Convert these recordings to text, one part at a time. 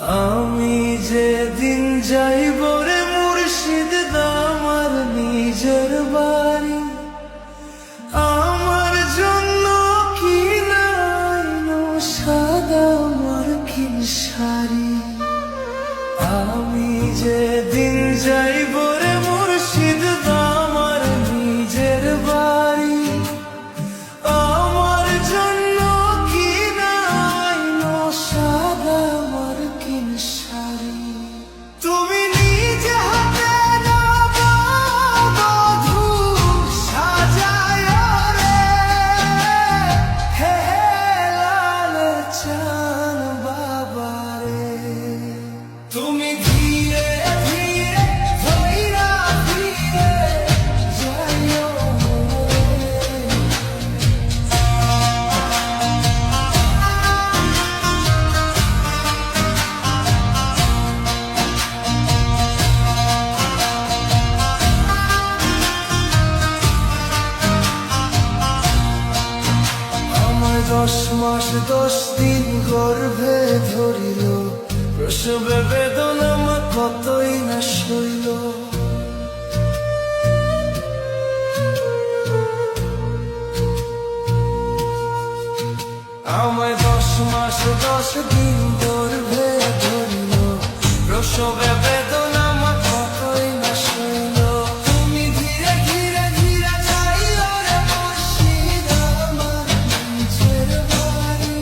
আমি যেদিন যাইব রে মুর্শিদ আমার নিজের বাড়ি, আমার জন্য কি নাইনো সাদা মার্কিন শাড়ি। আমি যেদিন যাইব রে মুর্শিদ আমার নিজের বাড়ি, আমার জন্য কি নাইনো সাদা মার্কিন শাড়ি। তুমি নিজে হাতে নাও বধূ সাজায় রে, হে লাল চান বাবা রে। তুমি ধীরে ধীরে ধইরা ধীরে যাইও রে। আমার 10 মাস 10 দিন গর্ভে ধরিল, প্রসবে বেদনা মা কতই না সইল। আমায় 10 মাস 10 দিন গর্ভে ধরিল, প্রসবে বেদনা মা কতই না সইল। তুমি ধীরে ধীরে ধীরে যাইও রে মুর্শিদ আমার নিজের বাড়ি,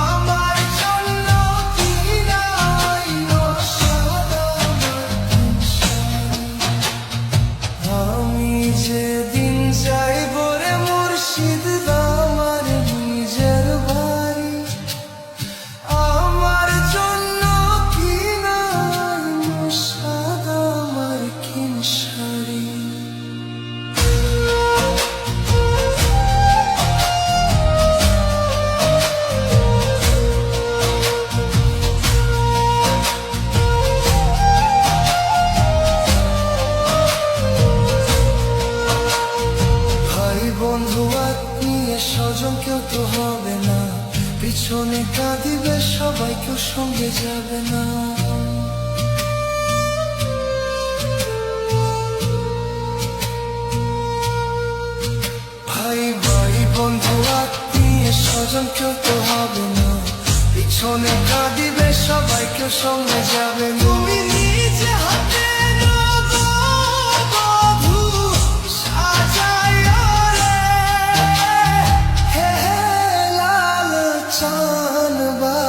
আমার জন্য কি নাইনো সাদা মার্কিন শাড়ি। আমি যেদিন যাইব রে মুর্শিদ আমার নিজের বাড়ি, আমার জন্য কি নাইনো সাদা মার্কিন শাড়ি। ভাই বন্ধু আত্মীয় স্বজন কেউ তো হবে না, পিছনে কাঁদিবে সবাই, কেউ সঙ্গে যাবে না। ভাই ভাই বন্ধু আত্মীয় স্বজন কেউ তো হবে না, পিছনে কাঁদিবে সবাই, কেউ সঙ্গে যাবে না। তুমি নিজে হাতে নাও বধূ সাজায় রে, হে লাল চান বাবা